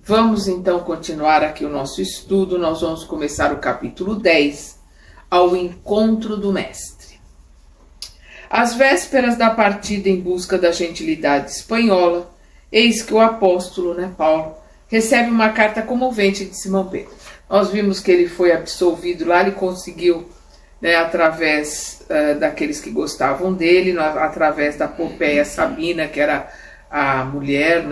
Vamos então continuar aqui o nosso estudo. Nós vamos começar o capítulo 10, ao encontro do mestre. Às vésperas da partida em busca da gentilidade espanhola, eis que o apóstolo, Paulo, recebe uma carta comovente de Simão Pedro. Nós vimos que ele foi absolvido lá, ele conseguiu, através daqueles que gostavam dele, através da Popéia Sabina, que era a mulher,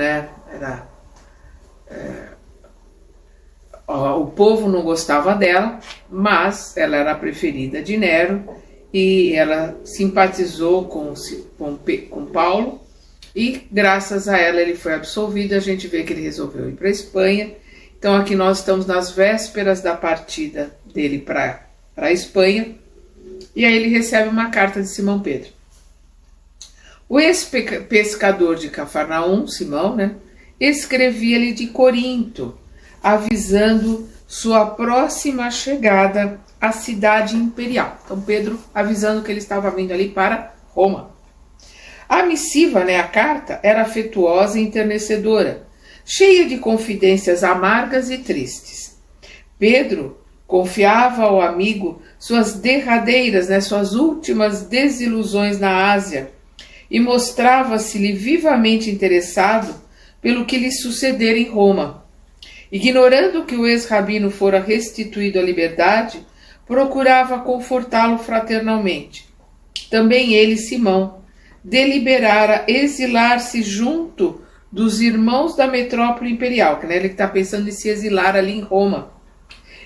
o povo não gostava dela, mas ela era a preferida de Nero e ela simpatizou com Paulo e graças a ela ele foi absolvido. A gente vê que ele resolveu ir para a Espanha. Então aqui nós estamos nas vésperas da partida dele para a Espanha e aí ele recebe uma carta de Simão Pedro. O ex-pescador de Cafarnaum, Simão, escrevia-lhe de Corinto, avisando sua próxima chegada à cidade imperial. Então Pedro avisando que ele estava vindo ali para Roma. A missiva, a carta, era afetuosa e enternecedora, cheia de confidências amargas e tristes. Pedro confiava ao amigo suas derradeiras, suas últimas desilusões na Ásia, e mostrava-se-lhe vivamente interessado pelo que lhe sucedera em Roma. Ignorando que o ex-rabino fora restituído à liberdade, procurava confortá-lo fraternalmente. Também ele, Simão, deliberara exilar-se junto dos irmãos da metrópole imperial, ele está pensando em se exilar ali em Roma,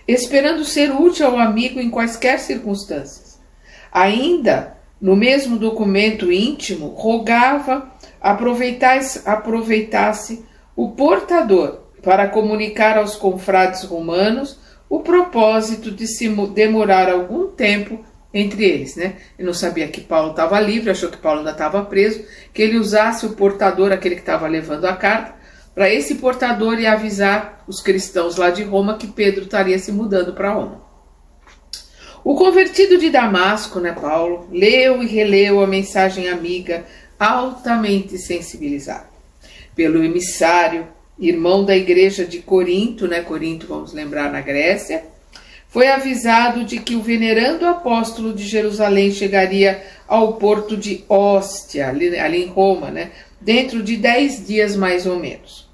esperando ser útil ao amigo em quaisquer circunstâncias. Ainda, no mesmo documento íntimo, rogava aproveitasse o portador para comunicar aos confrades romanos o propósito de se demorar algum tempo entre eles. Ele não sabia que Paulo estava livre, achou que Paulo ainda estava preso, que ele usasse o portador, aquele que estava levando a carta, para esse portador ir avisar os cristãos lá de Roma que Pedro estaria se mudando para Roma. O convertido de Damasco, Paulo, leu e releu a mensagem amiga, altamente sensibilizado pelo emissário, irmão da igreja de Corinto, Corinto, vamos lembrar, na Grécia, foi avisado de que o venerando apóstolo de Jerusalém chegaria ao porto de Óstia, ali em Roma, dentro de 10 dias mais ou menos.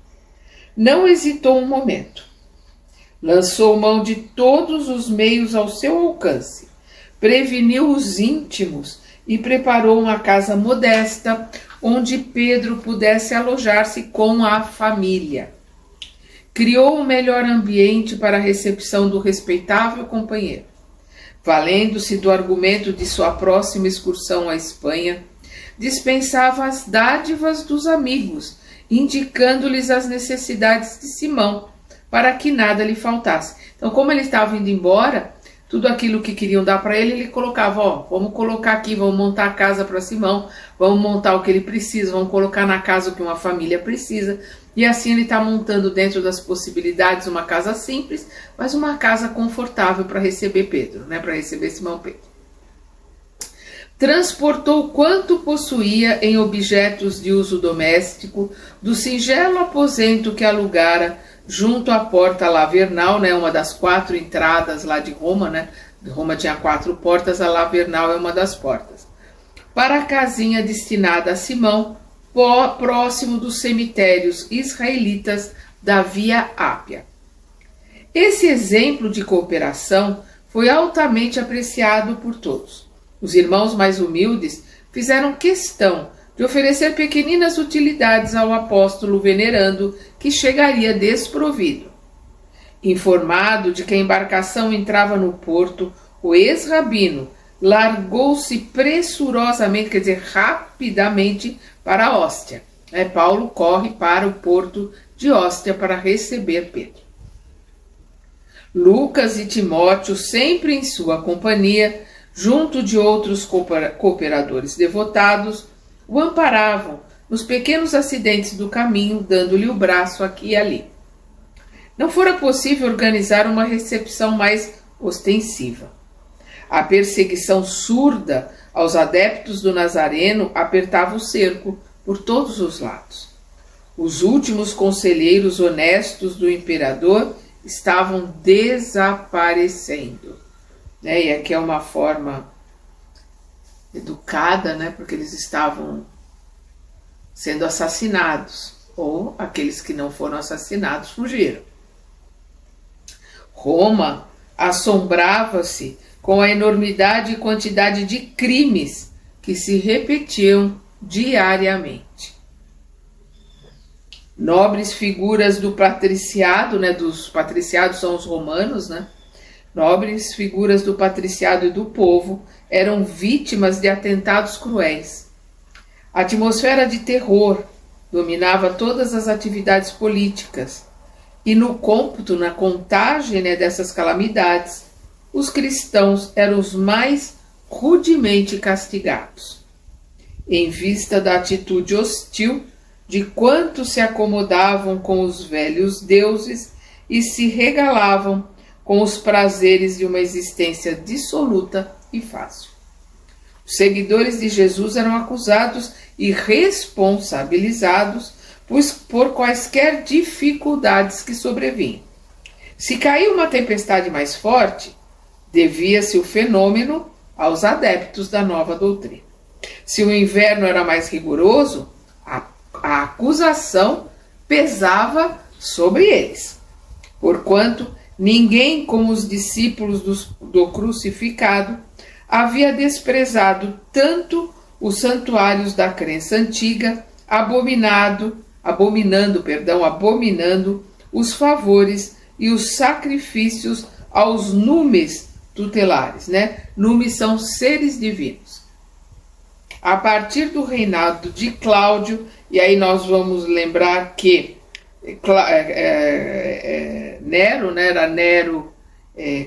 Não hesitou um momento. Lançou mão de todos os meios ao seu alcance, preveniu os íntimos e preparou uma casa modesta onde Pedro pudesse alojar-se com a família. Criou o melhor ambiente para a recepção do respeitável companheiro. Valendo-se do argumento de sua próxima excursão à Espanha, dispensava as dádivas dos amigos, indicando-lhes as necessidades de Simão, para que nada lhe faltasse. Então, como ele estava indo embora, tudo aquilo que queriam dar para ele, ele colocava, vamos colocar aqui, vamos montar a casa para Simão, vamos montar o que ele precisa, vamos colocar na casa o que uma família precisa. E assim ele está montando dentro das possibilidades uma casa simples, mas uma casa confortável para receber Pedro, para receber Simão Pedro. Transportou quanto possuía em objetos de uso doméstico do singelo aposento que alugara junto à porta Lavernal, uma das 4 entradas lá de Roma, Roma tinha 4 portas, a Lavernal é uma das portas, para a casinha destinada a Simão, próximo dos cemitérios israelitas da Via Ápia. Esse exemplo de cooperação foi altamente apreciado por todos. Os irmãos mais humildes fizeram questão de oferecer pequeninas utilidades ao apóstolo venerando, que chegaria desprovido. Informado de que a embarcação entrava no porto, o ex-rabino largou-se pressurosamente, quer dizer, rapidamente, para a Óstia. Paulo corre para o porto de Óstia para receber Pedro. Lucas e Timóteo, sempre em sua companhia, junto de outros cooperadores devotados, o amparavam nos pequenos acidentes do caminho, dando-lhe o braço aqui e ali. Não fora possível organizar uma recepção mais ostensiva. A perseguição surda aos adeptos do Nazareno apertava o cerco por todos os lados. Os últimos conselheiros honestos do imperador estavam desaparecendo. Né? E aqui é uma forma educada, né? Porque eles estavam sendo assassinados, ou aqueles que não foram assassinados fugiram. Roma assombrava-se com a enormidade e quantidade de crimes que se repetiam diariamente. Nobres figuras do patriciado, né, dos patriciados são os romanos, né? Nobres figuras do patriciado e do povo eram vítimas de atentados cruéis. A atmosfera de terror dominava todas as atividades políticas e no cômputo, na contagem, né, dessas calamidades, os cristãos eram os mais rudemente castigados. Em vista da atitude hostil de quantos se acomodavam com os velhos deuses e se regalavam com os prazeres de uma existência dissoluta e fácil. Os seguidores de Jesus eram acusados e responsabilizados por quaisquer dificuldades que sobrevinham. Se caiu uma tempestade mais forte, devia-se o fenômeno aos adeptos da nova doutrina. Se o inverno era mais rigoroso, a acusação pesava sobre eles, porquanto ninguém, como os discípulos do crucificado, havia desprezado tanto os santuários da crença antiga, abominando os favores e os sacrifícios aos numes tutelares, né? Numes são seres divinos. A partir do reinado de Cláudio, e aí nós vamos lembrar que Nero, né, era Nero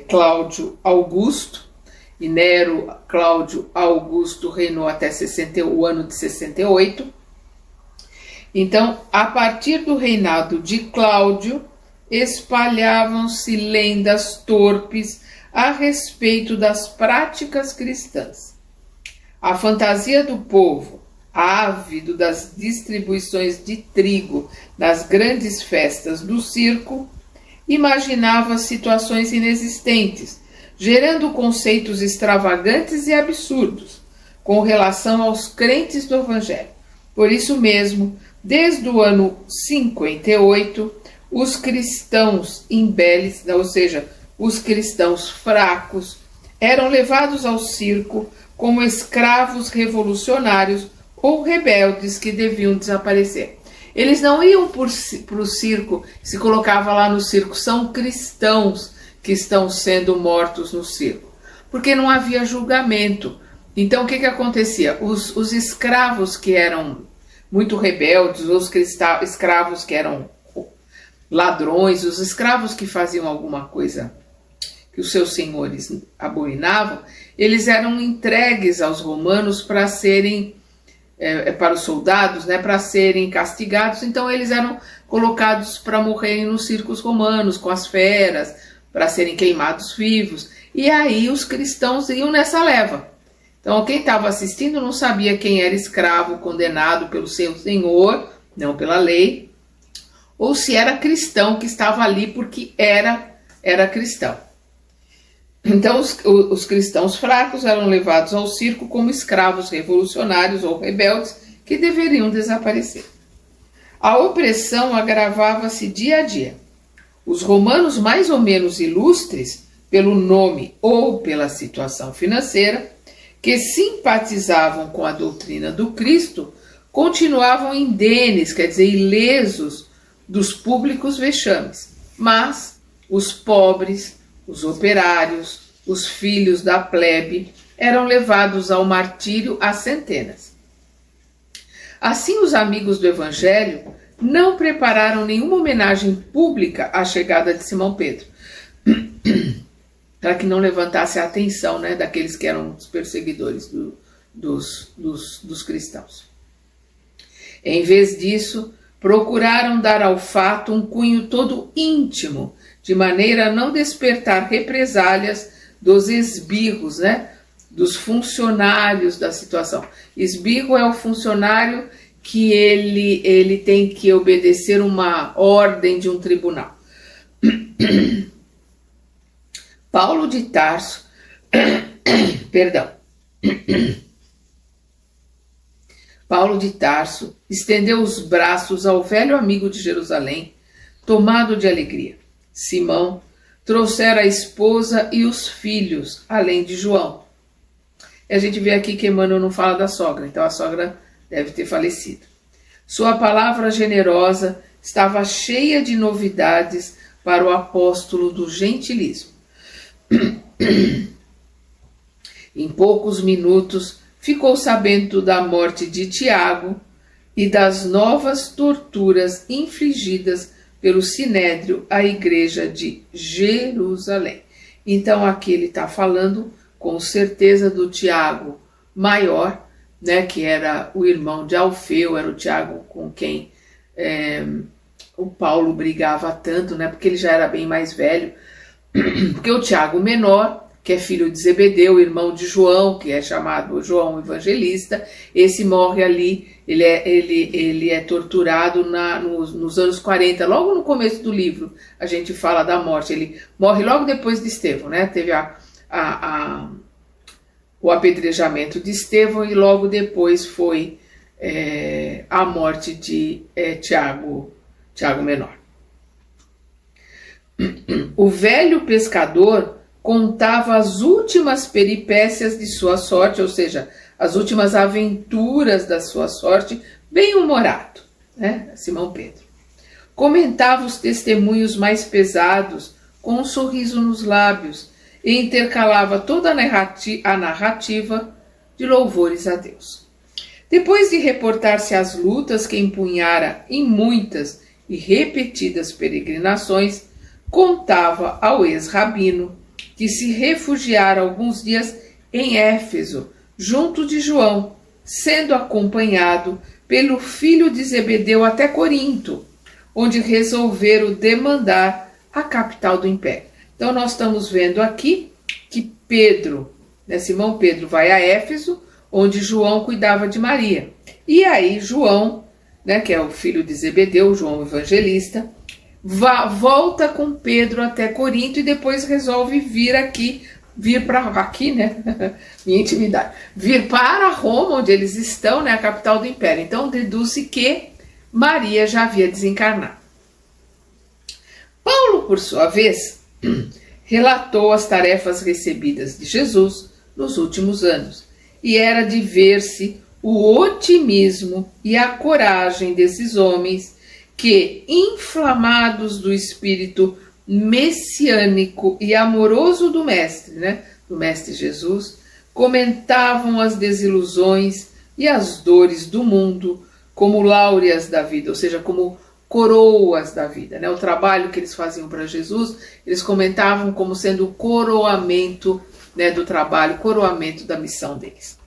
Cláudio Augusto, e Nero Cláudio Augusto reinou até o ano de 68. Então, a partir do reinado de Cláudio, espalhavam-se lendas torpes a respeito das práticas cristãs. A fantasia do povo, ávido das distribuições de trigo nas grandes festas do circo, imaginava situações inexistentes, gerando conceitos extravagantes e absurdos com relação aos crentes do Evangelho. Por isso mesmo, desde o ano 58, os cristãos imbeles, ou seja, os cristãos fracos, eram levados ao circo como escravos revolucionários ou rebeldes que deviam desaparecer. Eles não iam para o circo, se colocava lá no circo, são cristãos que estão sendo mortos no circo, porque não havia julgamento. Então o que acontecia? Os escravos que eram muito rebeldes, os escravos que eram ladrões, os escravos que faziam alguma coisa que os seus senhores abominavam, eles eram entregues aos romanos para serem, para os soldados, né, para serem castigados. Então eles eram colocados para morrerem nos circos romanos, com as feras, para serem queimados vivos. E aí os cristãos iam nessa leva. Então quem estava assistindo não sabia quem era escravo condenado pelo seu senhor, não pela lei, ou se era cristão que estava ali porque era cristão. Então os cristãos fracos eram levados ao circo como escravos revolucionários ou rebeldes que deveriam desaparecer. A opressão agravava-se dia a dia. Os romanos mais ou menos ilustres, pelo nome ou pela situação financeira, que simpatizavam com a doutrina do Cristo, continuavam indenes, quer dizer, ilesos dos públicos vexames. Mas os pobres, os operários, os filhos da plebe eram levados ao martírio a centenas. Assim, os amigos do Evangelho não prepararam nenhuma homenagem pública à chegada de Simão Pedro, para que não levantasse a atenção, né, daqueles que eram os perseguidores dos cristãos. Em vez disso, procuraram dar ao fato um cunho todo íntimo, de maneira a não despertar represálias dos esbirros, né, dos funcionários da situação. Esbirro é o funcionário que ele tem que obedecer uma ordem de um tribunal. Paulo de Tarso, perdão, Paulo de Tarso estendeu os braços ao velho amigo de Jerusalém, tomado de alegria. Simão trouxera a esposa e os filhos, além de João. E a gente vê aqui que Emmanuel não fala da sogra, então a sogra deve ter falecido. Sua palavra generosa estava cheia de novidades para o apóstolo do gentilismo. Em poucos minutos ficou sabendo da morte de Tiago e das novas torturas infligidas pelo Sinédrio à igreja de Jerusalém. Então aqui ele está falando com certeza do Tiago maior, né, que era o irmão de Alfeu, era o Tiago com quem o Paulo brigava tanto, né, porque ele já era bem mais velho, porque o Tiago menor, que é filho de Zebedeu, irmão de João, que é chamado João Evangelista, esse morre ali, ele é torturado nos anos 40, logo no começo do livro a gente fala da morte, ele morre logo depois de Estevão, né? Teve o apedrejamento de Estevão e logo depois foi a morte de Tiago menor. O velho pescador contava as últimas peripécias de sua sorte, ou seja, as últimas aventuras da sua sorte, bem-humorado, né? Simão Pedro. Comentava os testemunhos mais pesados com um sorriso nos lábios e intercalava toda a narrativa de louvores a Deus. Depois de reportar-se às lutas que empunhara em muitas e repetidas peregrinações, contava ao ex-rabino que se refugiara alguns dias em Éfeso, junto de João, sendo acompanhado pelo filho de Zebedeu até Corinto, onde resolveram demandar a capital do império. Então nós estamos vendo aqui que Pedro, né, Simão Pedro vai a Éfeso, onde João cuidava de Maria. E aí João, né, que é o filho de Zebedeu, João Evangelista, volta com Pedro até Corinto e depois resolve vir para aqui, né? Minha intimidade. Vir para Roma, onde eles estão, né? A capital do império. Então deduz-se que Maria já havia desencarnado. Paulo, por sua vez, relatou as tarefas recebidas de Jesus nos últimos anos, e era de ver-se o otimismo e a coragem desses homens que, inflamados do espírito messiânico e amoroso do Mestre, né, do Mestre Jesus, comentavam as desilusões e as dores do mundo como láureas da vida, ou seja, como coroas da vida, né? O trabalho que eles faziam para Jesus, eles comentavam como sendo o coroamento, né, do trabalho, coroamento da missão deles.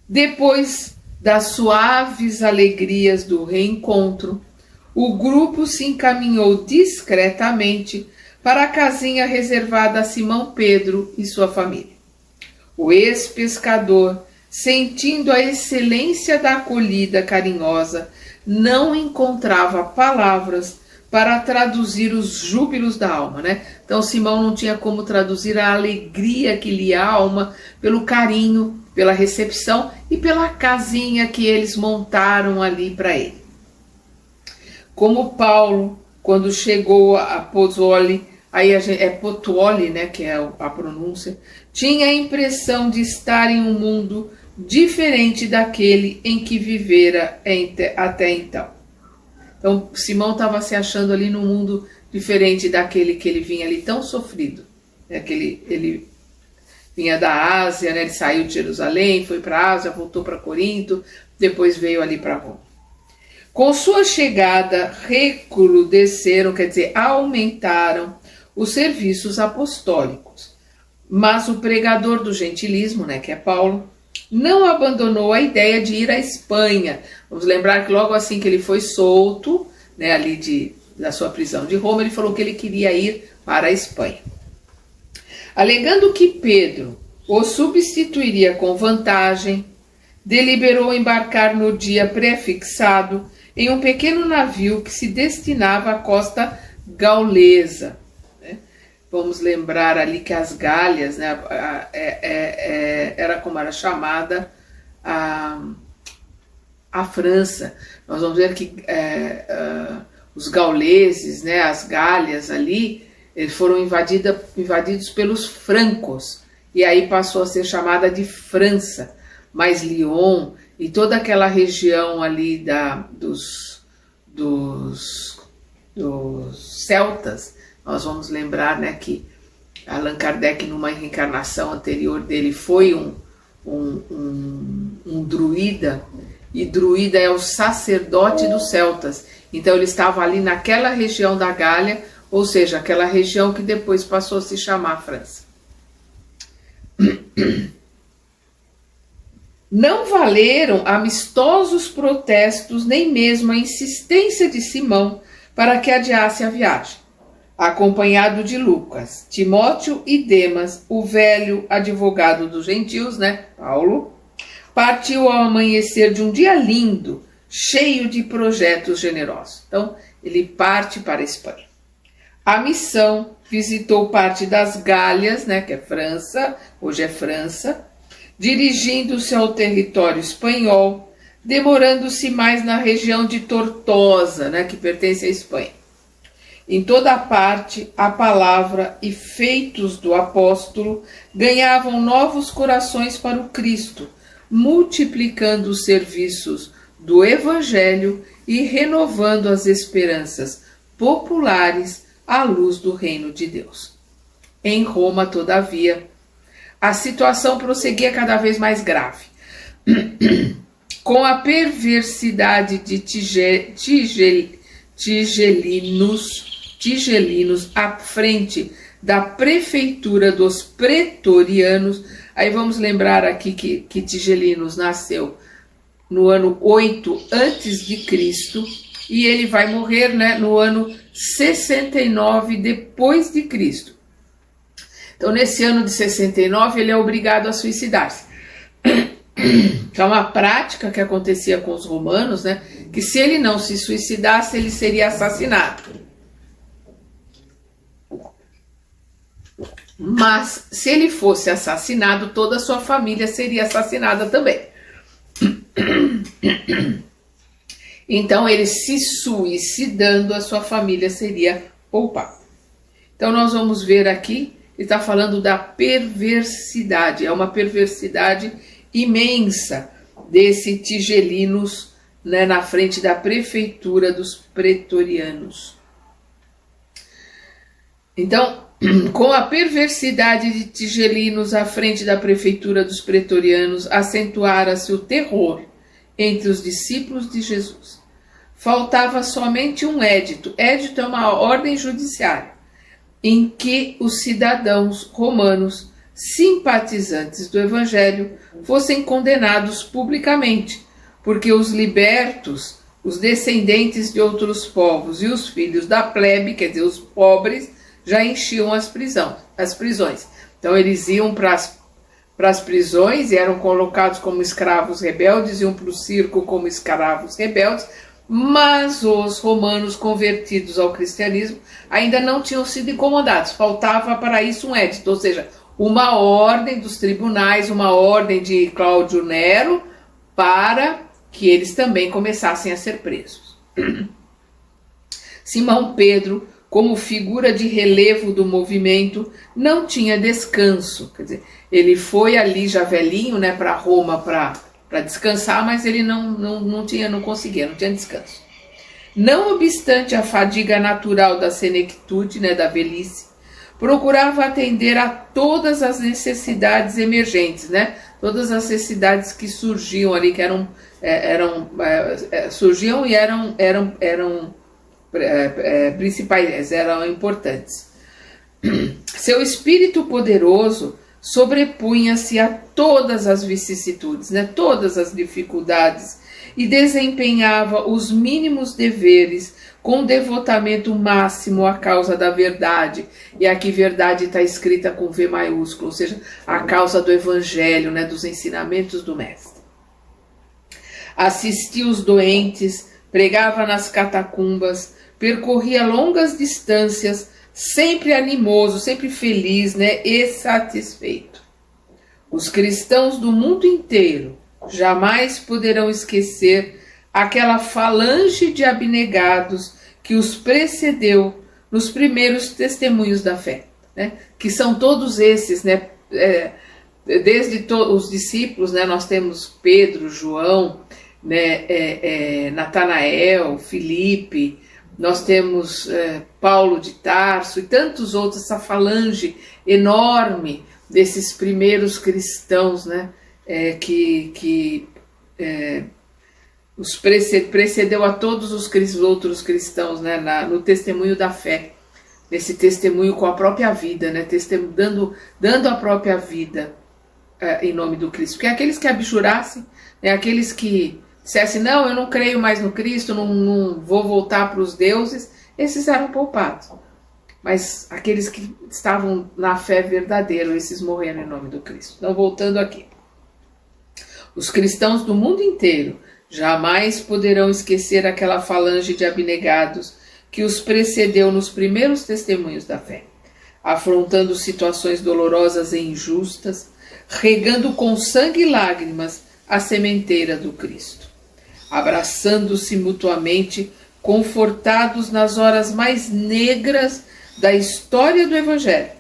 Depois das suaves alegrias do reencontro, o grupo se encaminhou discretamente para a casinha reservada a Simão Pedro e sua família. O ex-pescador, sentindo a excelência da acolhida carinhosa, não encontrava palavras para traduzir os júbilos da alma, né? Então Simão não tinha como traduzir a alegria que lhe a alma pelo carinho, pela recepção e pela casinha que eles montaram ali para ele. Como Paulo, quando chegou a Pozzuoli, aí é Pozzuoli, né, que é a pronúncia, tinha a impressão de estar em um mundo diferente daquele em que vivera até então. Então Simão estava se achando ali num mundo diferente daquele que ele vinha ali tão sofrido, né, que ele vinha da Ásia, né, ele saiu de Jerusalém, foi para a Ásia, voltou para Corinto, depois veio ali para Roma. Com sua chegada, recrudesceram, quer dizer, aumentaram os serviços apostólicos. Mas o pregador do gentilismo, né, que é Paulo, não abandonou a ideia de ir à Espanha. Vamos lembrar que logo assim que ele foi solto, né, ali da sua prisão de Roma, ele falou que ele queria ir para a Espanha. Alegando que Pedro o substituiria com vantagem, deliberou embarcar no dia prefixado em um pequeno navio que se destinava à costa gaulesa. Vamos lembrar ali que as Gálias, né, era como era chamada a França. Nós vamos ver que os gauleses, né, as Gálias ali, eles foram invadidos pelos francos, e aí passou a ser chamada de França. Mas Lyon e toda aquela região ali dos celtas, nós vamos lembrar, né, que Allan Kardec, numa reencarnação anterior dele, foi um druida, e druida é o sacerdote dos celtas. Então ele estava ali naquela região da Gália, ou seja, aquela região que depois passou a se chamar França. Não valeram amistosos protestos, nem mesmo a insistência de Simão para que adiasse a viagem. Acompanhado de Lucas, Timóteo e Demas, o velho advogado dos gentios, né, Paulo, partiu ao amanhecer de um dia lindo, cheio de projetos generosos. Então, ele parte para a Espanha. A missão visitou parte das Gálias, né, que é França, hoje é França, dirigindo-se ao território espanhol, demorando-se mais na região de Tortosa, né, que pertence à Espanha. Em toda parte, a palavra e feitos do apóstolo ganhavam novos corações para o Cristo, multiplicando os serviços do Evangelho e renovando as esperanças populares à luz do reino de Deus. Em Roma, todavia, a situação prosseguia cada vez mais grave. Com a perversidade de tigelinos à frente da prefeitura dos pretorianos. Aí vamos lembrar aqui que Tigelinos nasceu no ano 8 a.C. e ele vai morrer, né, no ano 69 depois de Cristo. Então, nesse ano de 69, ele é obrigado a suicidar-se. Que é uma prática que acontecia com os romanos, né? Que se ele não se suicidasse, ele seria assassinado. Mas, se ele fosse assassinado, toda a sua família seria assassinada também. Então, ele se suicidando, a sua família seria poupada. Então, nós vamos ver aqui, ele está falando da perversidade. É uma perversidade imensa desse Tigelinos, né, na frente da prefeitura dos pretorianos. Então, com a perversidade de Tigelinos à frente da prefeitura dos pretorianos, acentuara-se o terror entre os discípulos de Jesus. Faltava somente um édito. Édito é uma ordem judiciária, em que os cidadãos romanos simpatizantes do Evangelho fossem condenados publicamente, porque os libertos, os descendentes de outros povos e os filhos da plebe, quer dizer, os pobres, já enchiam as prisões. Então eles iam para as prisões e eram colocados como escravos rebeldes, iam para o circo como escravos rebeldes, mas os romanos convertidos ao cristianismo ainda não tinham sido incomodados. Faltava para isso um édito, ou seja, uma ordem dos tribunais, uma ordem de Cláudio Nero, para que eles também começassem a ser presos. Simão Pedro, como figura de relevo do movimento, não tinha descanso. Quer dizer, ele foi ali já velhinho, né, para Roma para descansar, mas ele não tinha descanso. Não obstante a fadiga natural da senectude, né, da velhice, procurava atender a todas as necessidades emergentes, né? Todas as necessidades que surgiam ali, que surgiam e eram principais, eram importantes. Seu espírito poderoso sobrepunha-se a todas as vicissitudes, né? Todas as dificuldades, e desempenhava os mínimos deveres com devotamento máximo à causa da verdade. E aqui verdade está escrita com V maiúsculo, ou seja, a causa do Evangelho, né, dos ensinamentos do Mestre. assistia os doentes, pregava nas catacumbas, percorria longas distâncias, sempre animoso, sempre feliz, né, e satisfeito. Os cristãos do mundo inteiro jamais poderão esquecer aquela falange de abnegados que os precedeu nos primeiros testemunhos da fé, né? Que são todos esses, né? Desde os discípulos, né? Nós temos Pedro, João, né? Natanael, Filipe, nós temos Paulo de Tarso e tantos outros, essa falange enorme desses primeiros cristãos, né? Que os precedeu a todos os outros cristãos, né, no testemunho da fé, nesse testemunho com a própria vida, né, dando a própria vida em nome do Cristo. Porque aqueles que abjurassem, né, aqueles que dissessem, não, eu não creio mais no Cristo, não vou voltar para os deuses, esses eram poupados. Mas aqueles que estavam na fé verdadeira, esses morreram em nome do Cristo. Então, voltando aqui. Os cristãos do mundo inteiro jamais poderão esquecer aquela falange de abnegados que os precedeu nos primeiros testemunhos da fé, afrontando situações dolorosas e injustas, regando com sangue e lágrimas a sementeira do Cristo, abraçando-se mutuamente, confortados nas horas mais negras da história do Evangelho,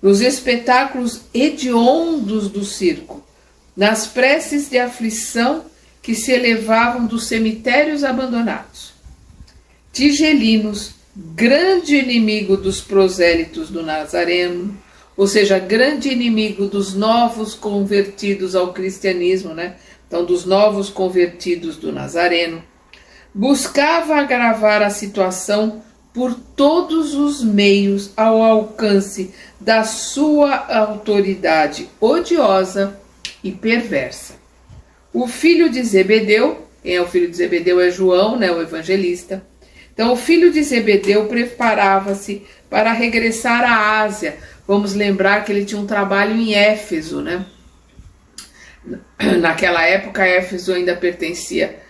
nos espetáculos hediondos do circo, nas preces de aflição que se elevavam dos cemitérios abandonados. Tigelinos, grande inimigo dos prosélitos do Nazareno, ou seja, grande inimigo dos novos convertidos ao cristianismo, né? Então, dos novos convertidos do Nazareno, buscava agravar a situação por todos os meios ao alcance da sua autoridade odiosa e perversa. O filho de Zebedeu, quem é o filho de Zebedeu é João, né, o evangelista. Então, o filho de Zebedeu preparava-se para regressar à Ásia. Vamos lembrar que ele tinha um trabalho em Éfeso, né? Naquela época, Éfeso ainda pertencia,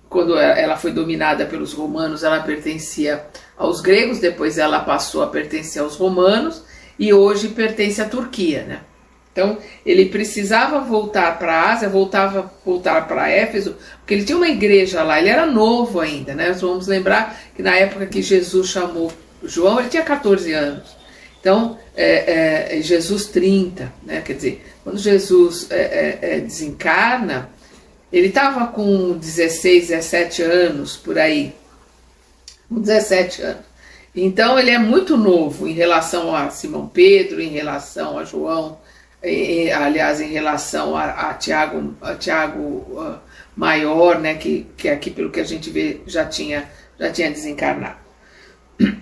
quando ela foi dominada pelos romanos, ela pertencia aos gregos, depois ela passou a pertencer aos romanos e hoje pertence à Turquia, né? Então, ele precisava voltar para a Ásia, voltar para Éfeso, porque ele tinha uma igreja lá, ele era novo ainda, né? Nós vamos lembrar que na época que Jesus chamou João, ele tinha 14 anos. Então, Jesus 30, né? Quer dizer, quando Jesus desencarna, ele estava com 16, 17 anos, por aí. Com 17 anos. Então, ele é muito novo em relação a Simão Pedro, em relação a João, aliás, em relação a Tiago maior, né, que aqui, pelo que a gente vê, já tinha desencarnado.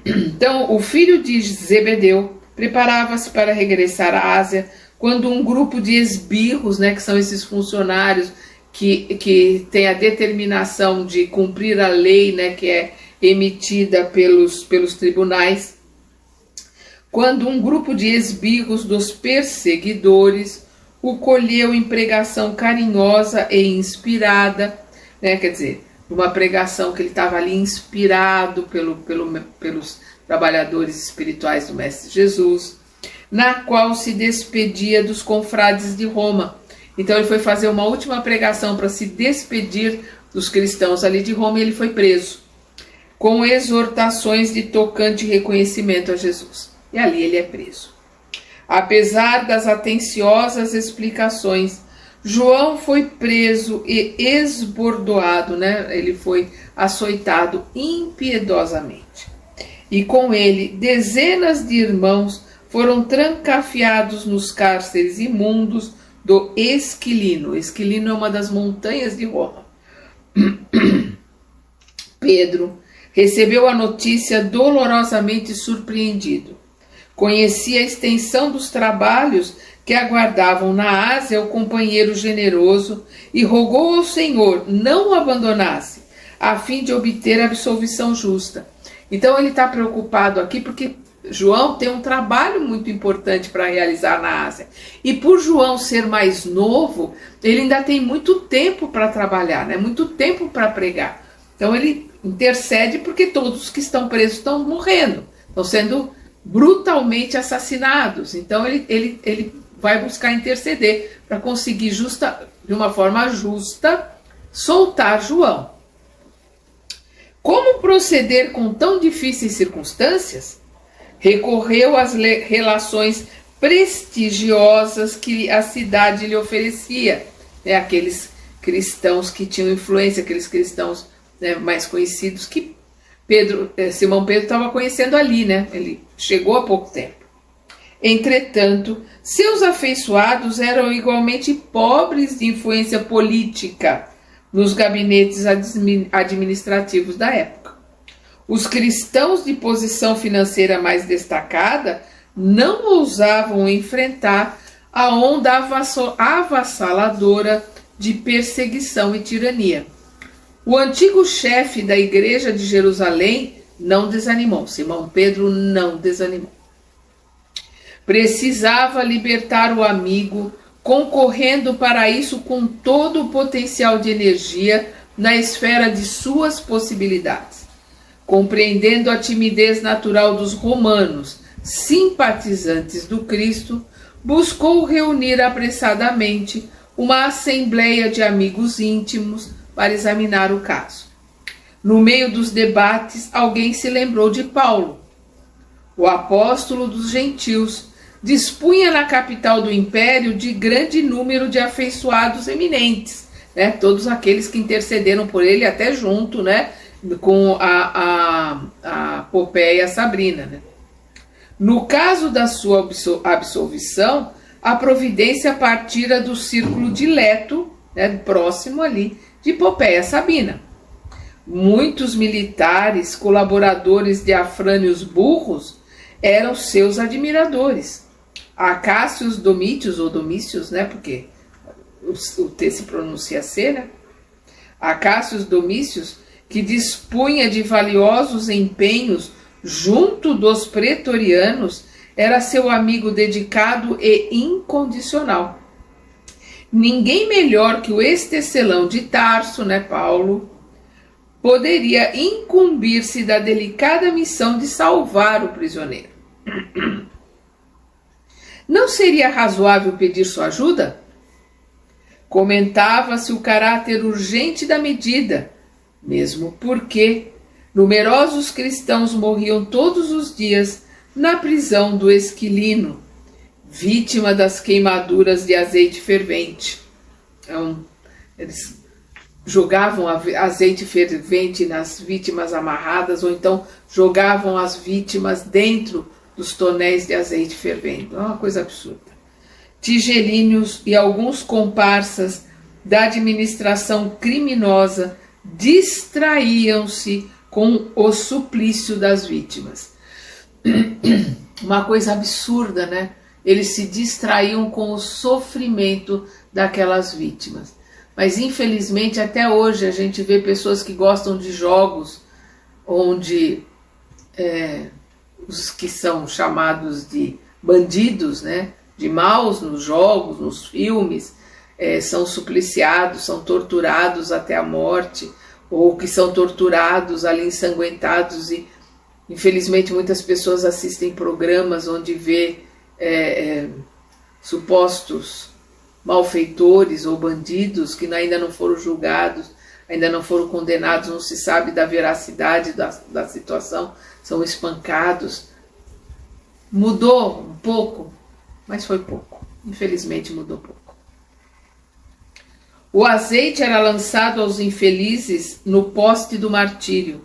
Então, o filho de Zebedeu preparava-se para regressar à Ásia, quando um grupo de esbirros, né, que são esses funcionários que têm a determinação de cumprir a lei, né, que é emitida pelos tribunais, quando um grupo de esbirros dos perseguidores o colheu em pregação carinhosa e inspirada, né? Quer dizer, uma pregação que ele estava ali inspirado pelos trabalhadores espirituais do Mestre Jesus, na qual se despedia dos confrades de Roma. Então ele foi fazer uma última pregação para se despedir dos cristãos ali de Roma e ele foi preso, com exortações de tocante reconhecimento a Jesus. E ali ele é preso. Apesar das atenciosas explicações, João foi preso e esbordoado, né? Ele foi açoitado impiedosamente. E com ele, dezenas de irmãos foram trancafiados nos cárceres imundos do Esquilino. Esquilino é uma das montanhas de Roma. Pedro recebeu a notícia dolorosamente surpreendido. Conhecia a extensão dos trabalhos que aguardavam na Ásia o companheiro generoso e rogou ao Senhor não o abandonasse, a fim de obter a absolvição justa. Então ele está preocupado aqui porque João tem um trabalho muito importante para realizar na Ásia. E por João ser mais novo, ele ainda tem muito tempo para trabalhar, né? Muito tempo para pregar. Então ele intercede porque todos que estão presos estão morrendo, estão sendo brutalmente assassinados. Então ele vai buscar interceder para conseguir de uma forma justa soltar João. Como proceder com tão difíceis circunstâncias? Recorreu às relações prestigiosas que a cidade lhe oferecia, né? Aqueles cristãos que tinham influência, aqueles cristãos, né, mais conhecidos que Simão Pedro estava conhecendo ali, né? Ele chegou há pouco tempo. Entretanto, seus afeiçoados eram igualmente pobres de influência política nos gabinetes administrativos da época. Os cristãos de posição financeira mais destacada não ousavam enfrentar a onda avassaladora de perseguição e tirania. O antigo chefe da igreja de Jerusalém não desanimou. Simão Pedro não desanimou. Precisava libertar o amigo, concorrendo para isso com todo o potencial de energia na esfera de suas possibilidades. Compreendendo a timidez natural dos romanos, simpatizantes do Cristo, buscou reunir apressadamente uma assembleia de amigos íntimos para examinar o caso. No meio dos debates, alguém se lembrou de Paulo. O apóstolo dos gentios dispunha na capital do império de grande número de afeiçoados eminentes, né? Todos aqueles que intercederam por ele até junto, né, com a Popeia Sabrina, né? No caso da sua absolvição, a providência partira do círculo dileto, né, próximo ali, de Popeia Sabina. Muitos militares, colaboradores de Afrânios Burros, eram seus admiradores. A Cássius Domítios, ou Domícios, né, porque o T se pronuncia C, né? A Cássius Domícios, que dispunha de valiosos empenhos junto dos pretorianos, era seu amigo dedicado e incondicional. Ninguém melhor que o ex-tecelão de Tarso, né, Paulo, poderia incumbir-se da delicada missão de salvar o prisioneiro. Não seria razoável pedir sua ajuda? Comentava-se o caráter urgente da medida, mesmo porque numerosos cristãos morriam todos os dias na prisão do Esquilino, vítima das queimaduras de azeite fervente. Então, eles jogavam azeite fervente nas vítimas amarradas, ou então jogavam as vítimas dentro dos tonéis de azeite fervendo. É uma coisa absurda. Tigelínios e alguns comparsas da administração criminosa distraíam-se com o suplício das vítimas. Uma coisa absurda, né? Eles se distraíam com o sofrimento daquelas vítimas. Mas infelizmente até hoje a gente vê pessoas que gostam de jogos onde os que são chamados de bandidos, né, de maus nos jogos, nos filmes, são supliciados, são torturados até a morte, ou que são torturados ali, ensanguentados, e infelizmente muitas pessoas assistem programas onde vê supostos malfeitores ou bandidos que ainda não foram julgados, ainda não foram condenados, não se sabe da veracidade da situação, são espancados. Mudou um pouco, mas foi pouco. Infelizmente mudou pouco. O azeite era lançado aos infelizes no poste do martírio.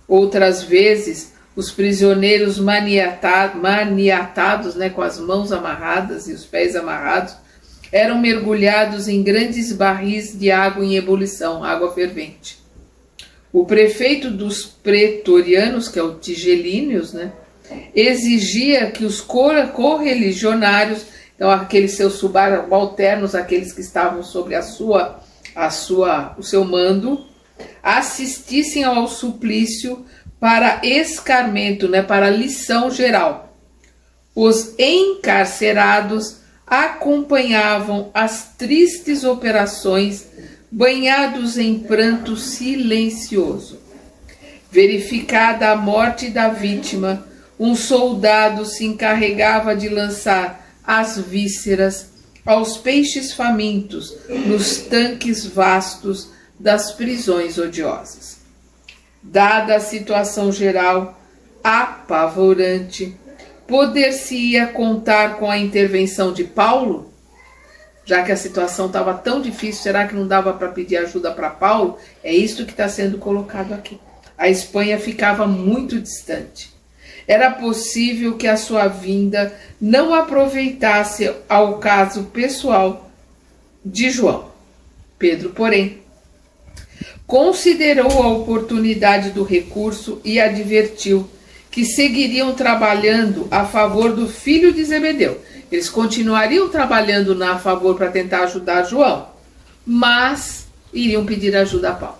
Outras vezes, os prisioneiros maniatados, né, com as mãos amarradas e os pés amarrados, eram mergulhados em grandes barris de água em ebulição, água fervente. O prefeito dos pretorianos, que é o Tigelínios, né, exigia que os correligionários, então aqueles seus subalternos, aqueles que estavam sob o seu mando, assistissem ao suplício para escarmento, né, para lição geral. os encarcerados acompanhavam as tristes operações, banhados em pranto silencioso. Verificada a morte da vítima, um soldado se encarregava de lançar as vísceras aos peixes famintos nos tanques vastos das prisões odiosas. Dada a situação geral apavorante, poder-se-ia contar com a intervenção de Paulo? Já que a situação estava tão difícil, será que não dava para pedir ajuda para Paulo? É isso que está sendo colocado aqui. A Espanha ficava muito distante. Era possível que a sua vinda não aproveitasse ao caso pessoal de João. Pedro, porém, considerou a oportunidade do recurso e advertiu que seguiriam trabalhando a favor do filho de Zebedeu. Eles continuariam trabalhando a favor para tentar ajudar João, mas iriam pedir ajuda a Paulo.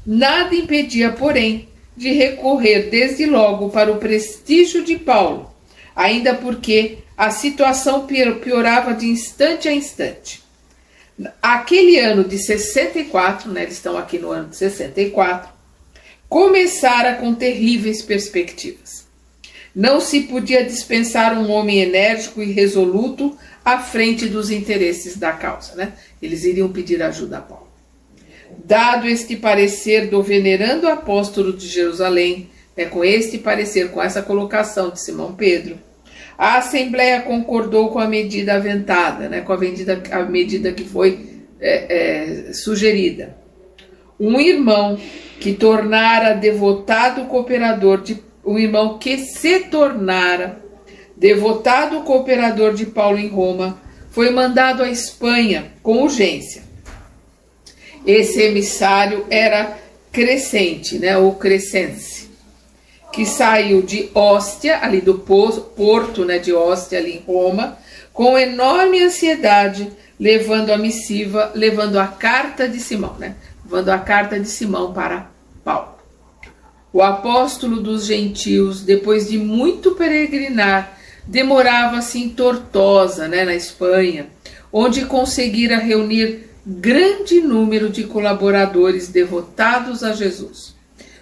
Nada impedia, porém, de recorrer desde logo para o prestígio de Paulo, ainda porque a situação piorava de instante a instante. Aquele ano de 64, eles estão aqui no ano de 64, começara com terríveis perspectivas. Não se podia dispensar um homem enérgico e resoluto à frente dos interesses da causa. Eles iriam pedir ajuda a Paulo. Dado este parecer do venerando apóstolo de Jerusalém, com este parecer, com essa colocação de Simão Pedro, a Assembleia concordou com a medida aventada, com a medida que foi sugerida. Um irmão que tornara devotado cooperador um irmão que se tornara devotado cooperador de Paulo em Roma, foi mandado à Espanha com urgência. Esse emissário era Crescente, ou Crescense, que saiu de Ostia, ali do porto de Ostia, ali em Roma, com enorme ansiedade, levando a missiva, levando a carta de Simão, levando a carta de Simão para Paulo. O apóstolo dos gentios, depois de muito peregrinar, demorava-se em Tortosa, na Espanha, onde conseguira reunir grande número de colaboradores devotados a Jesus.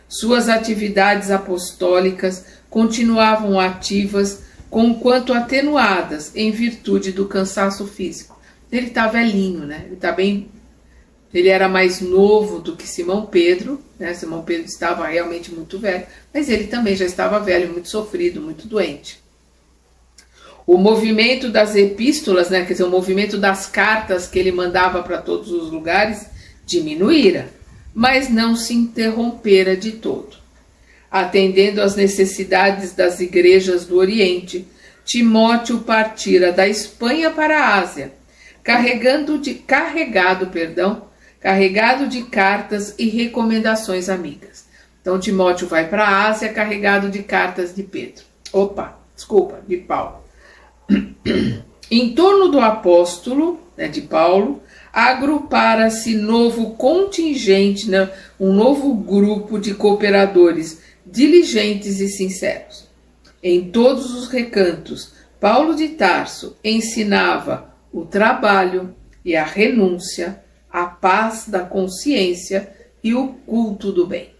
Suas atividades apostólicas continuavam ativas, conquanto atenuadas em virtude do cansaço físico. Ele está velhinho, ele era mais novo do que Simão Pedro, Simão Pedro estava realmente muito velho, mas ele também já estava velho, muito sofrido, muito doente. O movimento das epístolas, quer dizer, o movimento das cartas que ele mandava para todos os lugares, diminuíra, mas não se interrompera de todo. Atendendo às necessidades das igrejas do Oriente, Timóteo partira da Espanha para a Ásia, carregado de cartas e recomendações amigas. Então, Timóteo vai para a Ásia carregado de cartas de de Paulo. Em torno do apóstolo, de Paulo, agrupara-se novo contingente, um novo grupo de cooperadores diligentes e sinceros. Em todos os recantos, Paulo de Tarso ensinava o trabalho e a renúncia, a paz da consciência e o culto do bem.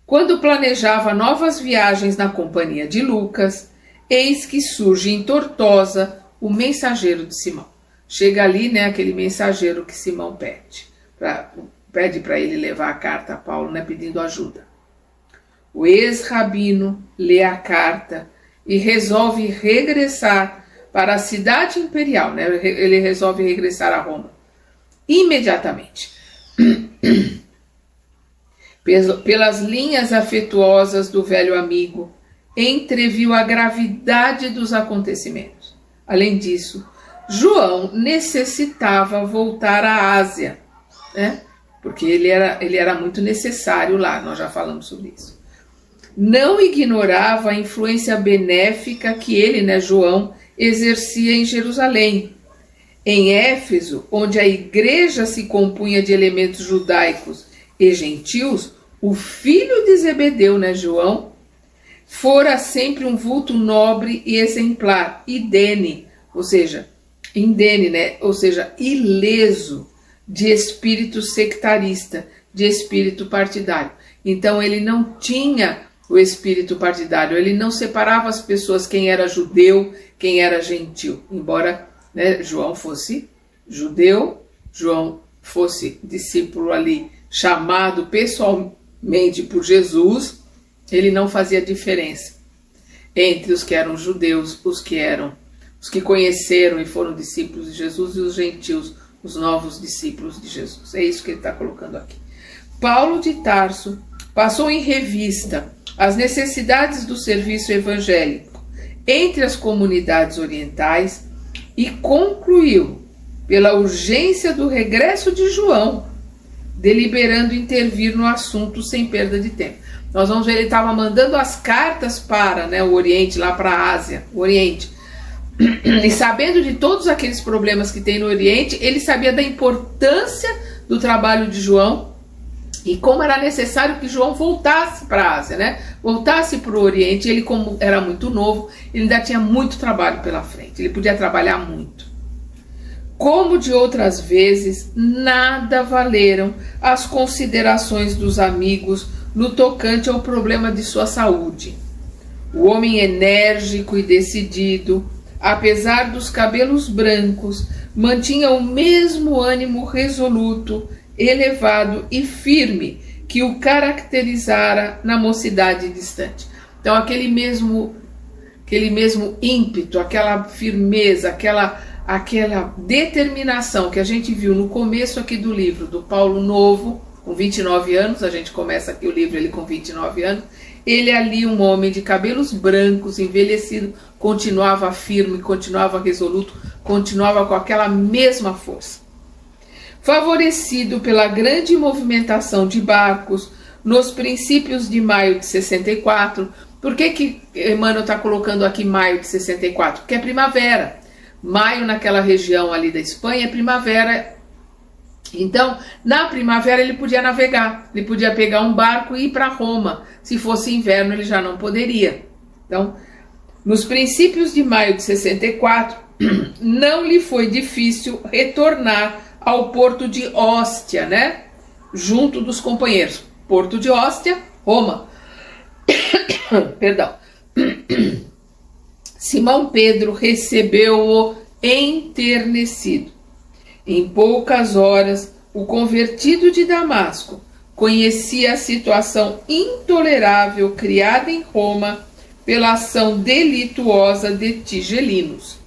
Quando planejava novas viagens na companhia de Lucas, eis que surge em Tortosa o mensageiro de Simão. Chega ali, aquele mensageiro que Simão pede para ele levar a carta a Paulo, pedindo ajuda. O ex-rabino lê a carta e resolve regressar para a cidade imperial, Ele resolve regressar a Roma imediatamente. Pelas linhas afetuosas do velho amigo, entreviu a gravidade dos acontecimentos. Além disso, João necessitava voltar à Ásia, porque ele era muito necessário lá, nós já falamos sobre isso. Não ignorava a influência benéfica que ele, João, exercia em Jerusalém. Em Éfeso, onde a igreja se compunha de elementos judaicos e gentios, o filho de Zebedeu, João, fora sempre um vulto nobre e exemplar, indene, ou seja, ileso de espírito sectarista, de espírito partidário. Então ele não tinha o espírito partidário, ele não separava as pessoas, quem era judeu, quem era gentil, embora, né, João fosse judeu, João fosse discípulo ali, chamado pessoalmente por Jesus, ele não fazia diferença entre os que eram judeus, os que conheceram e foram discípulos de Jesus, e os gentios, os novos discípulos de Jesus. É isso que ele está colocando aqui. Paulo de Tarso passou em revista as necessidades do serviço evangélico entre as comunidades orientais e concluiu pela urgência do regresso de João, deliberando intervir no assunto sem perda de tempo. Nós vamos ver, ele estava mandando as cartas para, né, o Oriente, lá para a Ásia, o Oriente. E sabendo de todos aqueles problemas que tem no Oriente, ele sabia da importância do trabalho de João e como era necessário que João voltasse para a Ásia, né? Voltasse para o Oriente. Ele, como era muito novo, ele ainda tinha muito trabalho pela frente, ele podia trabalhar muito. Como de outras vezes, nada valeram as considerações dos amigos no tocante ao problema de sua saúde. O homem enérgico e decidido, apesar dos cabelos brancos, mantinha o mesmo ânimo resoluto, elevado e firme que o caracterizara na mocidade distante. Então aquele mesmo ímpeto, aquela firmeza, aquela determinação que a gente viu no começo aqui do livro do Paulo Novo, com 29 anos, a gente começa aqui o livro ele com 29 anos, ele ali, um homem de cabelos brancos, envelhecido, continuava firme, continuava resoluto, continuava com aquela mesma força. Favorecido pela grande movimentação de barcos nos princípios de maio de 64, por que Emmanuel está colocando aqui maio de 64? Porque é primavera. Maio naquela região ali da Espanha é primavera. Então, na primavera ele podia navegar, ele podia pegar um barco e ir para Roma. Se fosse inverno, ele já não poderia. Então, nos princípios de maio de 64, não lhe foi difícil retornar ao porto de Óstia, né? Junto dos companheiros. Porto de Óstia, Roma. Perdão. Simão Pedro recebeu-o enternecido. Em poucas horas, o convertido de Damasco conhecia a situação intolerável criada em Roma pela ação delituosa de tigelinos.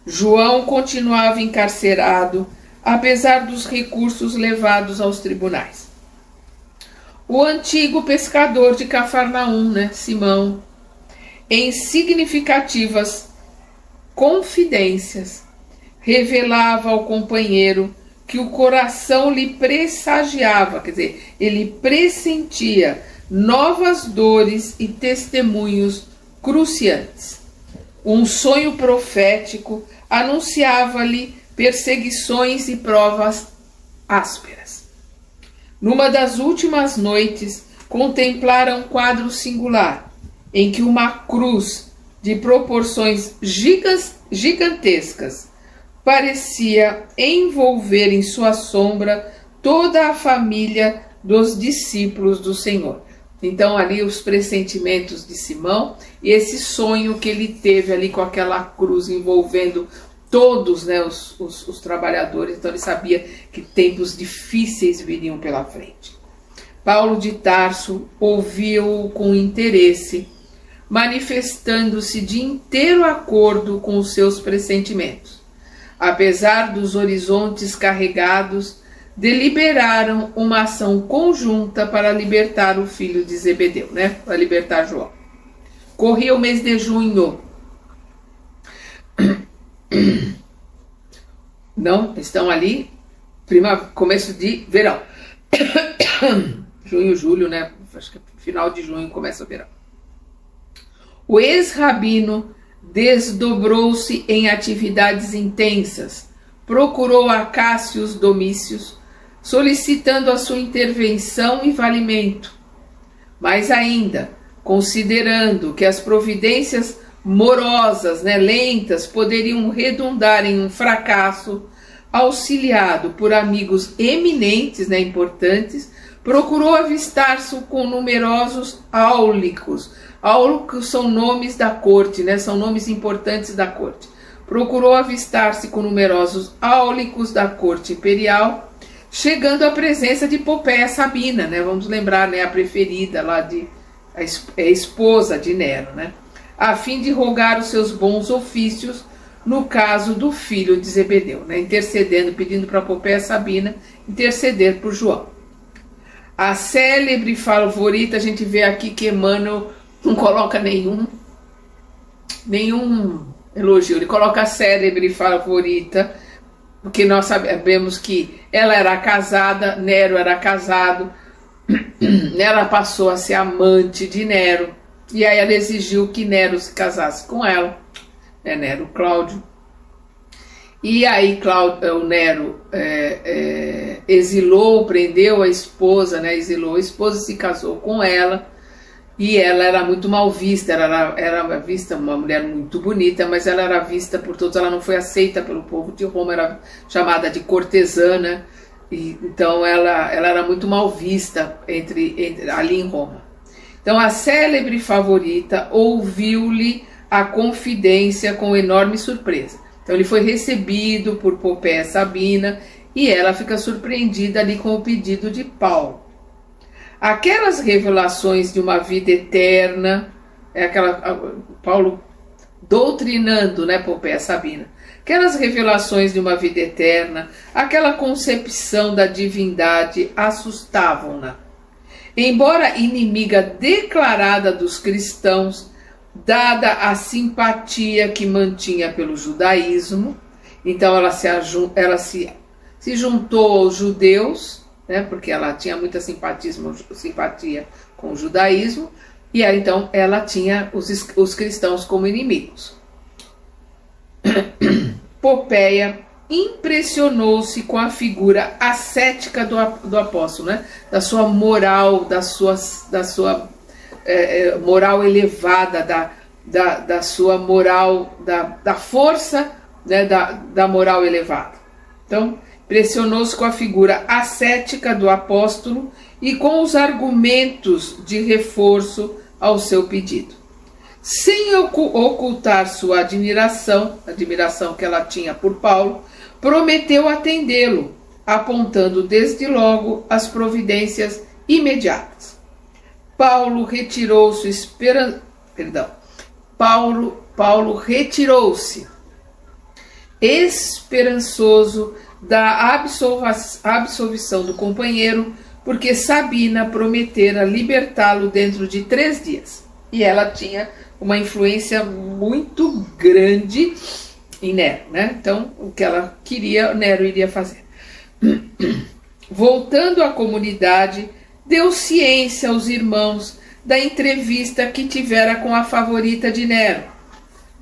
João continuava encarcerado, apesar dos recursos levados aos tribunais. O antigo pescador de Cafarnaum, né, Simão, em significativas confidências, revelava ao companheiro que o coração lhe pressagiava, quer dizer, ele pressentia novas dores e testemunhos cruciantes. Um sonho profético anunciava-lhe perseguições e provas ásperas. Numa das últimas noites, contemplara um quadro singular, em que uma cruz de proporções gigantescas parecia envolver em sua sombra toda a família dos discípulos do Senhor. Então ali os pressentimentos de Simão e esse sonho que ele teve ali com aquela cruz envolvendo todos, né, os trabalhadores. Então ele sabia que tempos difíceis viriam pela frente. Paulo de Tarso ouviu-o com interesse, manifestando-se de inteiro acordo com os seus pressentimentos. Apesar dos horizontes carregados, deliberaram uma ação conjunta para libertar o filho de Zebedeu, né? Para libertar João. Corria o mês de junho. Não, estão ali, começo de verão. Junho, julho, né? Acho que final de junho começa o verão. O ex-rabino desdobrou-se em atividades intensas, procurou a Cássio Domícios, solicitando a sua intervenção e valimento. Mais ainda, considerando que as providências morosas, né, lentas, poderiam redundar em um fracasso, auxiliado por amigos eminentes, né, importantes, procurou avistar-se com numerosos áulicos. Áulicos são nomes da corte, né, são nomes importantes da corte. Procurou avistar-se com numerosos áulicos da corte imperial, chegando à presença de Popéia Sabina, né, vamos lembrar, né, a preferida lá a esposa de Nero, né, a fim de rogar os seus bons ofícios no caso do filho de Zebedeu, né, intercedendo, pedindo para Popéia Sabina interceder por João. A célebre favorita, a gente vê aqui que Emmanuel não coloca nenhum elogio, ele coloca a célebre favorita, porque nós sabemos que ela era casada, Nero era casado, ela passou a ser amante de Nero, e aí ela exigiu que Nero se casasse com ela, né, Nero Cláudio. E aí o Nero exilou, prendeu a esposa, né, exilou a esposa, se casou com ela, e ela era muito mal vista, ela era vista uma mulher muito bonita, mas ela era vista por todos, ela não foi aceita pelo povo de Roma, era chamada de cortesana, e então ela era muito mal vista ali em Roma. Então a célebre favorita ouviu-lhe a confidência com enorme surpresa. Então ele foi recebido por Popéia Sabina e ela fica surpreendida ali com o pedido de Paulo. Aquelas revelações de uma vida eterna, Paulo doutrinando, né, Popéia Sabina, aquelas revelações de uma vida eterna, aquela concepção da divindade assustavam-na. Embora inimiga declarada dos cristãos, dada a simpatia que mantinha pelo judaísmo, então ela se juntou aos judeus, né, porque ela tinha muita simpatia com o judaísmo, e aí, então ela tinha os cristãos como inimigos. Popéia impressionou-se com a figura ascética do apóstolo, né? Da sua moral, da sua moral elevada, da sua moral, da força, né? da moral elevada. Então, impressionou-se com a figura ascética do apóstolo e com os argumentos de reforço ao seu pedido. Sem ocultar sua admiração que ela tinha por Paulo, prometeu atendê-lo, apontando desde logo as providências imediatas. Paulo retirou-se esperançoso da absolvição do companheiro, porque Sabina prometera libertá-lo dentro de 3 dias. E ela tinha uma influência muito grande em Nero, né? Então, o que ela queria, Nero iria fazer. Voltando à comunidade, deu ciência aos irmãos da entrevista que tivera com a favorita de Nero.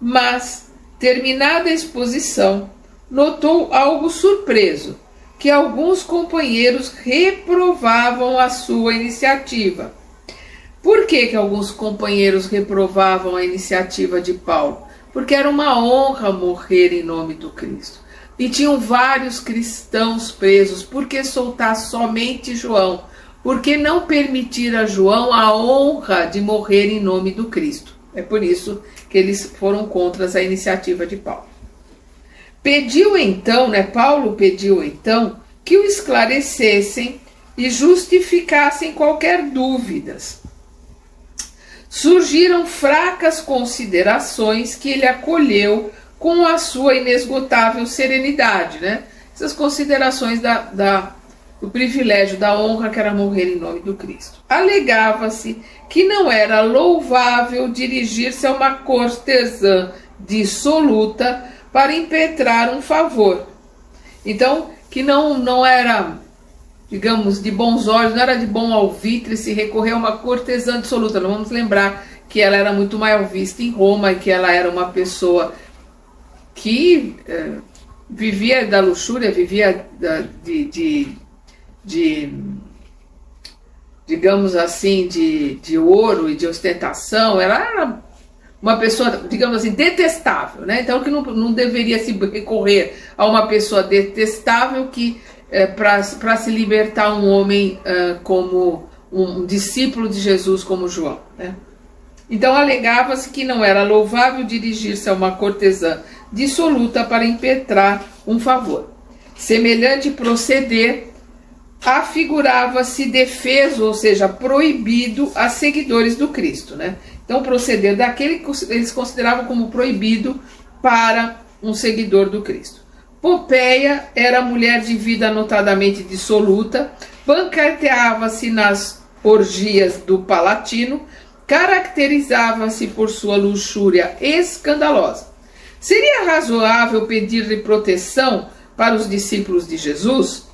Mas, terminada a exposição, notou algo surpreso, que alguns companheiros reprovavam a sua iniciativa. Por que alguns companheiros reprovavam a iniciativa de Paulo? Porque era uma honra morrer em nome do Cristo. E tinham vários cristãos presos. Por que soltar somente João? Por que não permitir a João a honra de morrer em nome do Cristo? É por isso que eles foram contra a iniciativa de Paulo. Paulo pediu então que o esclarecessem e justificassem qualquer dúvidas. Surgiram fracas considerações que ele acolheu com a sua inesgotável serenidade, né? Essas considerações do privilégio, da honra que era morrer em nome do Cristo. Alegava-se que não era louvável dirigir-se a uma cortesã dissoluta para impetrar um favor. Então, que não era, digamos, de bons olhos, não era de bom alvitre se recorrer a uma cortesã dissoluta. Não vamos lembrar que ela era muito mal vista em Roma e que ela era uma pessoa que vivia da luxúria, vivia de digamos assim, de ouro e de ostentação, ela era uma pessoa, digamos assim, detestável, né? Então que não deveria se recorrer a uma pessoa detestável que para se libertar um homem como um discípulo de Jesus como João, né? Então alegava-se que não era louvável dirigir-se a uma cortesã dissoluta para impetrar um favor. Semelhante proceder afigurava-se defeso, ou seja, proibido a seguidores do Cristo, né? Então, o proceder daquele que eles consideravam como proibido para um seguidor do Cristo. Popeia era mulher de vida notadamente dissoluta, banqueteava-se nas orgias do Palatino, caracterizava-se por sua luxúria escandalosa. Seria razoável pedir-lhe proteção para os discípulos de Jesus?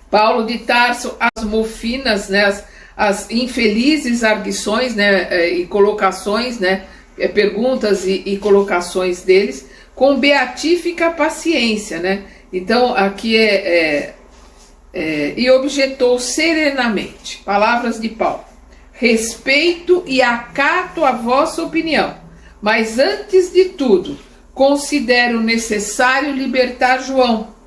Paulo de Tarso, as mofinas, né, as infelizes arguições, né, e colocações, né, perguntas e colocações deles, com beatífica paciência, né? Então aqui e objetou serenamente, palavras de Paulo: respeito e acato a vossa opinião, mas antes de tudo considero necessário libertar João.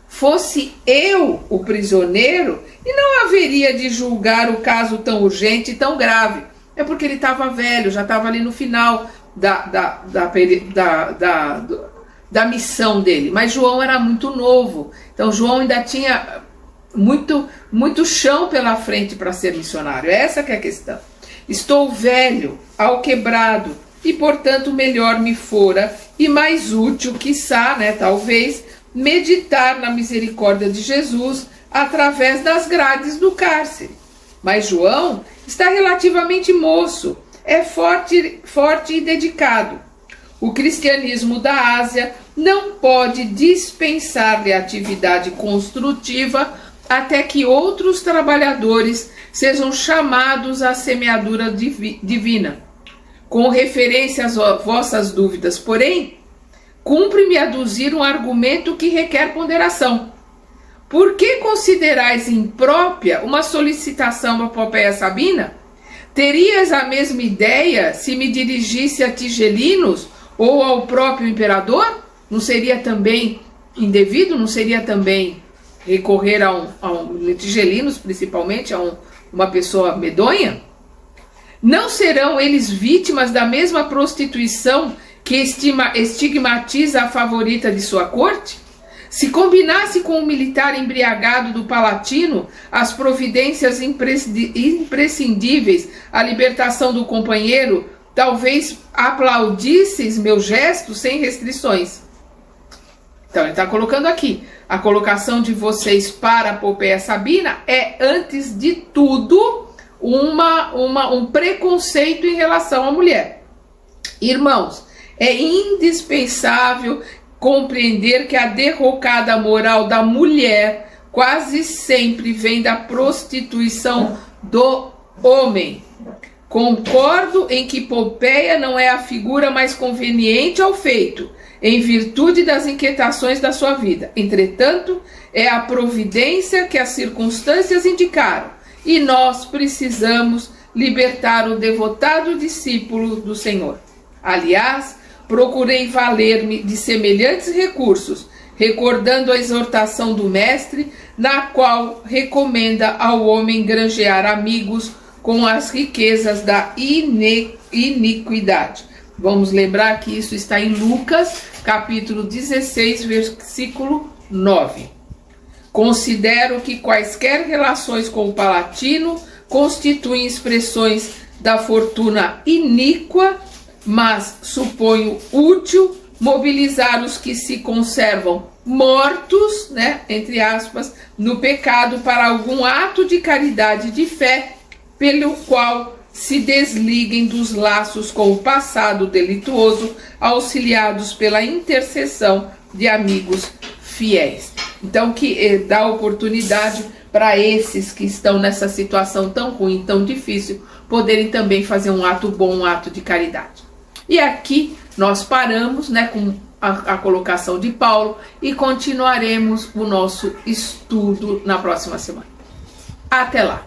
Fosse eu o prisioneiro, e não haveria de julgar o caso tão urgente e tão grave. É porque ele estava velho, já estava ali no final da missão dele. Mas João era muito novo, então João ainda tinha muito chão pela frente para ser missionário. Essa que é a questão. Estou velho, alquebrado, e portanto melhor me fora e mais útil, quiçá, né, talvez, meditar na misericórdia de Jesus através das grades do cárcere. Mas João está relativamente moço, é forte e dedicado. O cristianismo da Ásia não pode dispensar-lhe atividade construtiva até que outros trabalhadores sejam chamados à semeadura divina. Com referência às vossas dúvidas, porém, cumpre-me aduzir um argumento que requer ponderação. Por que considerais imprópria uma solicitação à Popeia Sabina? Terias a mesma ideia se me dirigisse a Tigelinos ou ao próprio imperador? Não seria também indevido? Não seria também recorrer a um Tigelinos, principalmente, a uma pessoa medonha? Não serão eles vítimas da mesma prostituição que estigmatiza a favorita de sua corte? Se combinasse com o militar embriagado do Palatino as providências imprescindíveis à libertação do companheiro, talvez aplaudisseis meu gesto sem restrições. Então ele está colocando aqui, a colocação de vocês para a Popeia Sabina é, antes de tudo, um preconceito em relação à mulher. Irmãos, é indispensável compreender que a derrocada moral da mulher quase sempre vem da prostituição do homem. Concordo em que Popeia não é a figura mais conveniente ao feito, em virtude das inquietações da sua vida. Entretanto, é a providência que as circunstâncias indicaram, e nós precisamos libertar o devotado discípulo do Senhor. Aliás, procurei valer-me de semelhantes recursos, recordando a exortação do Mestre, na qual recomenda ao homem granjear amigos com as riquezas da iniquidade. Vamos lembrar que isso está em Lucas, capítulo 16, versículo 9. Considero que quaisquer relações com o Palatino constituem expressões da fortuna iníqua, mas suponho útil mobilizar os que se conservam mortos, né, entre aspas, no pecado para algum ato de caridade e de fé, pelo qual se desliguem dos laços com o passado delituoso, auxiliados pela intercessão de amigos fiéis. Então, que dá oportunidade para esses que estão nessa situação tão ruim, tão difícil, poderem também fazer um ato bom, um ato de caridade. E aqui nós paramos, né, com a colocação de Paulo e continuaremos o nosso estudo na próxima semana. Até lá!